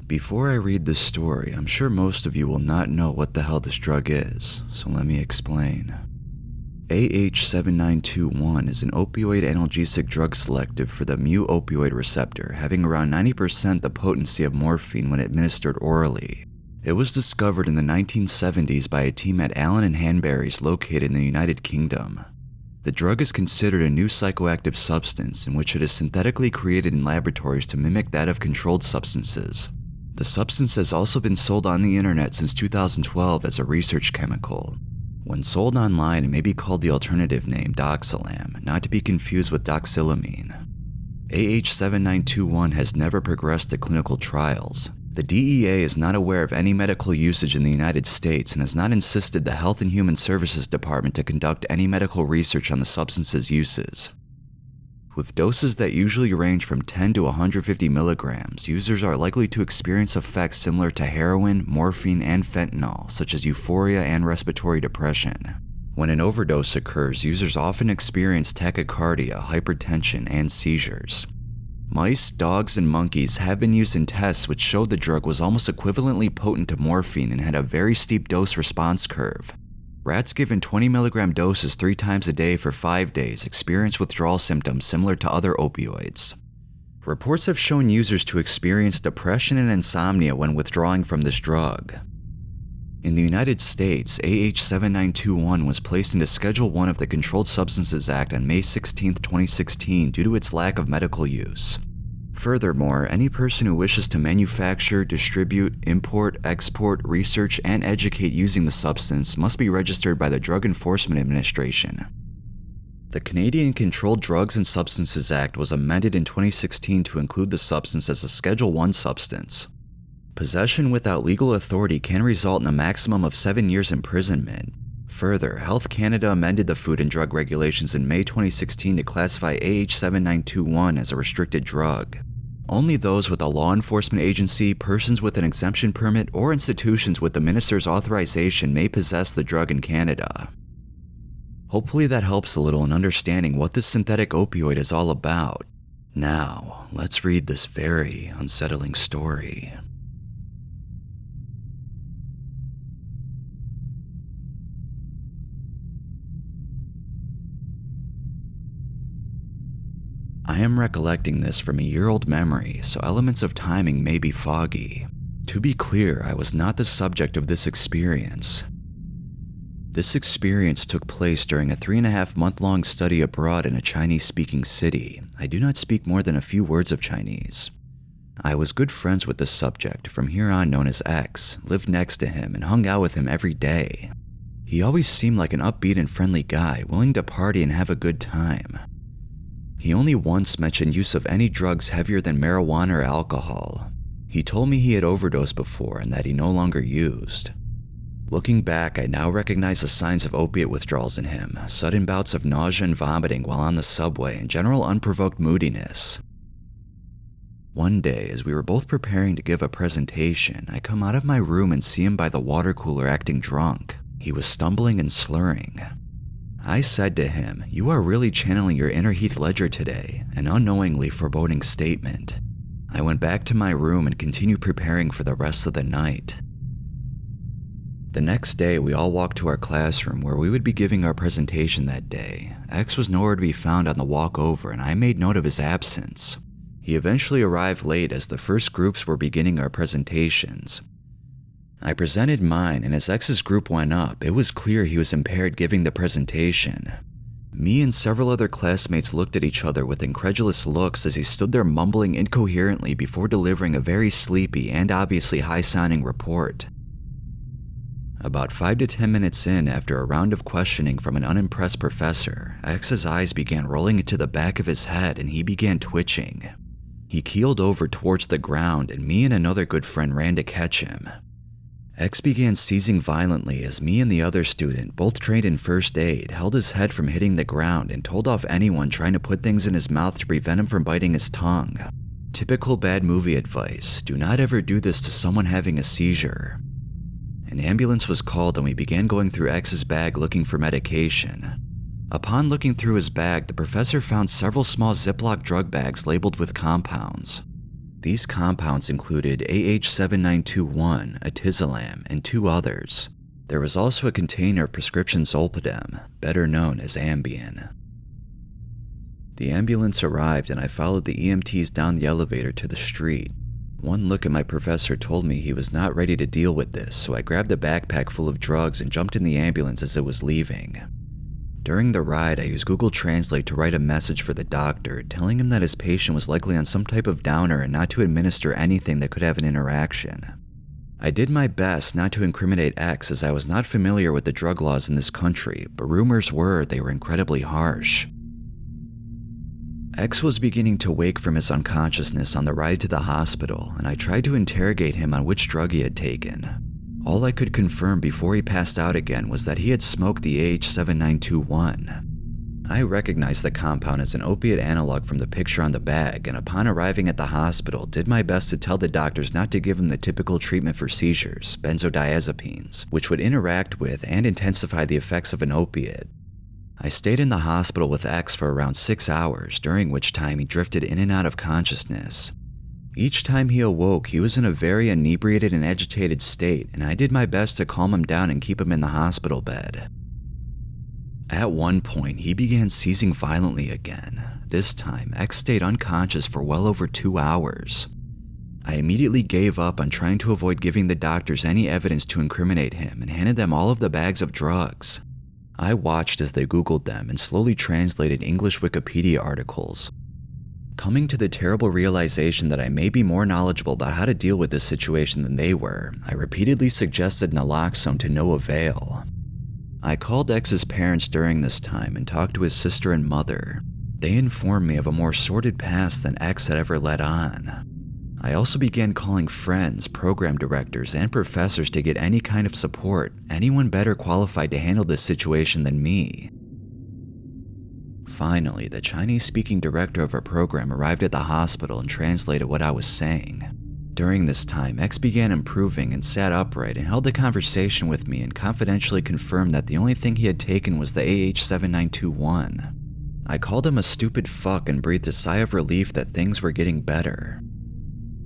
Before I read this story, I'm sure most of you will not know what the hell this drug is, so let me explain. AH7921 is an opioid analgesic drug selective for the mu-opioid receptor, having around 90% the potency of morphine when administered orally. It was discovered in the 1970s by a team at Allen and Hanburys located in the United Kingdom. The drug is considered a new psychoactive substance in which it is synthetically created in laboratories to mimic that of controlled substances. The substance has also been sold on the internet since 2012 as a research chemical. When sold online, it may be called the alternative name doxylam, not to be confused with doxylamine. AH7921 has never progressed to clinical trials. The DEA is not aware of any medical usage in the United States and has not insisted the Health and Human Services Department to conduct any medical research on the substance's uses. With doses that usually range from 10 to 150 milligrams, users are likely to experience effects similar to heroin, morphine, and fentanyl, such as euphoria and respiratory depression. When an overdose occurs, users often experience tachycardia, hypertension, and seizures. Mice, dogs, and monkeys have been used in tests which showed the drug was almost equivalently potent to morphine and had a very steep dose-response curve. Rats given 20 milligram doses 3 times a day for 5 days experience withdrawal symptoms similar to other opioids. Reports have shown users to experience depression and insomnia when withdrawing from this drug. In the United States, AH7921 was placed into Schedule I of the Controlled Substances Act on May 16, 2016 due to its lack of medical use. Furthermore, any person who wishes to manufacture, distribute, import, export, research, and educate using the substance must be registered by the Drug Enforcement Administration. The Canadian Controlled Drugs and Substances Act was amended in 2016 to include the substance as a Schedule I substance. Possession without legal authority can result in a maximum of 7 years imprisonment. Further, Health Canada amended the Food and Drug Regulations in May 2016 to classify AH7921 as a restricted drug. Only those with a law enforcement agency, persons with an exemption permit, or institutions with the minister's authorization may possess the drug in Canada. Hopefully that helps a little in understanding what this synthetic opioid is all about. Now, let's read this very unsettling story. I am recollecting this from a year-old memory, so elements of timing may be foggy. To be clear, I was not the subject of this experience. This experience took place during a 3.5-month-long study abroad in a Chinese-speaking city. I do not speak more than a few words of Chinese. I was good friends with the subject, from here on known as X, lived next to him, and hung out with him every day. He always seemed like an upbeat and friendly guy, willing to party and have a good time. He only once mentioned use of any drugs heavier than marijuana or alcohol. He told me he had overdosed before and that he no longer used. Looking back, I now recognize the signs of opiate withdrawals in him, sudden bouts of nausea and vomiting while on the subway, and general unprovoked moodiness. One day, as we were both preparing to give a presentation, I come out of my room and see him by the water cooler acting drunk. He was stumbling and slurring. I said to him, "You are really channeling your inner Heath Ledger today," an unknowingly foreboding statement. I went back to my room and continued preparing for the rest of the night. The next day, we all walked to our classroom where we would be giving our presentation that day. X was nowhere to be found on the walk over, and I made note of his absence. He eventually arrived late as the first groups were beginning our presentations. I presented mine, and as X's group went up, it was clear he was impaired giving the presentation. Me and several other classmates looked at each other with incredulous looks as he stood there mumbling incoherently before delivering a very sleepy and obviously high-sounding report. About 5 to 10 minutes in, after a round of questioning from an unimpressed professor, X's eyes began rolling into the back of his head and he began twitching. He keeled over towards the ground, and me and another good friend ran to catch him. X began seizing violently as me and the other student, both trained in first aid, held his head from hitting the ground and told off anyone trying to put things in his mouth to prevent him from biting his tongue. Typical bad movie advice: do not ever do this to someone having a seizure. An ambulance was called and we began going through X's bag looking for medication. Upon looking through his bag, the professor found several small Ziploc drug bags labeled with compounds. these compounds included AH7921, doxylam, and 2 others. There was also a container of prescription zolpidem, better known as Ambien. The ambulance arrived and I followed the EMTs down the elevator to the street. One look at my professor told me he was not ready to deal with this, so I grabbed a backpack full of drugs and jumped in the ambulance as it was leaving. During the ride, I used Google Translate to write a message for the doctor, telling him that his patient was likely on some type of downer and not to administer anything that could have an interaction. I did my best not to incriminate X as I was not familiar with the drug laws in this country, but rumors were they were incredibly harsh. X was beginning to wake from his unconsciousness on the ride to the hospital, and I tried to interrogate him on which drug he had taken. All I could confirm before he passed out again was that he had smoked the AH7921. I recognized the compound as an opiate analog from the picture on the bag, and upon arriving at the hospital, did my best to tell the doctors not to give him the typical treatment for seizures, benzodiazepines, which would interact with and intensify the effects of an opiate. I stayed in the hospital with X for around 6 hours, during which time he drifted in and out of consciousness. Each time he awoke, he was in a very inebriated and agitated state, and I did my best to calm him down and keep him in the hospital bed. At one point, he began seizing violently again. This time, X stayed unconscious for well over 2 hours. I immediately gave up on trying to avoid giving the doctors any evidence to incriminate him and handed them all of the bags of drugs. I watched as they Googled them and slowly translated English Wikipedia articles. Coming to the terrible realization that I may be more knowledgeable about how to deal with this situation than they were, I repeatedly suggested naloxone to no avail. I called X's parents during this time and talked to his sister and mother. They informed me of a more sordid past than X had ever let on. I also began calling friends, program directors, and professors to get any kind of support, anyone better qualified to handle this situation than me. Finally, the Chinese-speaking director of our program arrived at the hospital and translated what I was saying. During this time, X began improving and sat upright and held a conversation with me and confidentially confirmed that the only thing he had taken was the AH7921. I called him a stupid fuck and breathed a sigh of relief that things were getting better.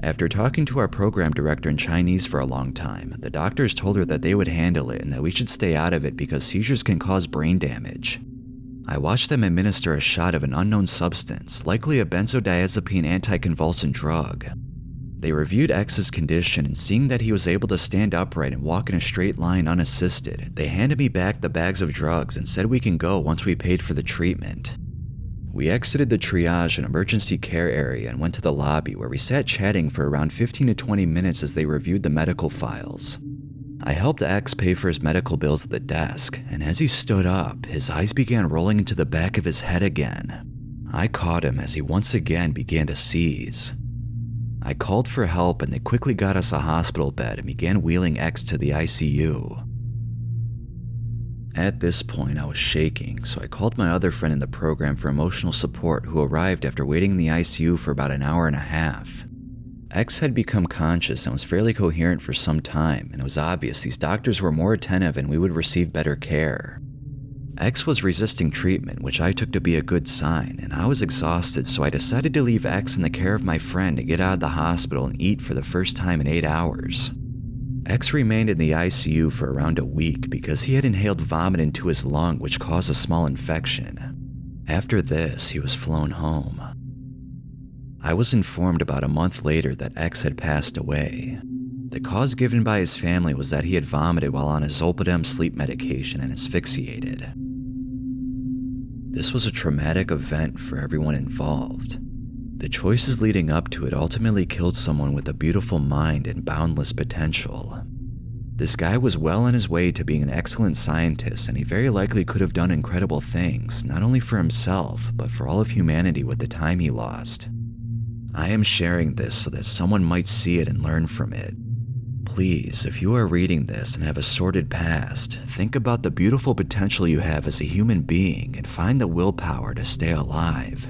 After talking to our program director in Chinese for a long time, the doctors told her that they would handle it and that we should stay out of it because seizures can cause brain damage. I watched them administer a shot of an unknown substance, likely a benzodiazepine anticonvulsant drug. They reviewed X's condition, and seeing that he was able to stand upright and walk in a straight line unassisted, they handed me back the bags of drugs and said we can go once we paid for the treatment. We exited the triage and emergency care area and went to the lobby where we sat chatting for around 15 to 20 minutes as they reviewed the medical files. I helped X pay for his medical bills at the desk, and as he stood up, his eyes began rolling into the back of his head again. I caught him as he once again began to seize. I called for help and they quickly got us a hospital bed and began wheeling X to the ICU. At this point, I was shaking, so I called my other friend in the program for emotional support who arrived after waiting in the ICU for about an hour and a half. X had become conscious and was fairly coherent for some time, and it was obvious these doctors were more attentive and we would receive better care. X was resisting treatment, which I took to be a good sign, and I was exhausted, so I decided to leave X in the care of my friend to get out of the hospital and eat for the first time in 8 hours. X remained in the ICU for around a week because he had inhaled vomit into his lung, which caused a small infection. After this, he was flown home. I was informed about a month later that X had passed away. The cause given by his family was that he had vomited while on his zolpidem sleep medication and asphyxiated. This was a traumatic event for everyone involved. The choices leading up to it ultimately killed someone with a beautiful mind and boundless potential. This guy was well on his way to being an excellent scientist, and he very likely could have done incredible things, not only for himself, but for all of humanity with the time he lost. I am sharing this so that someone might see it and learn from it. Please, if you are reading this and have a sordid past, think about the beautiful potential you have as a human being and find the willpower to stay alive.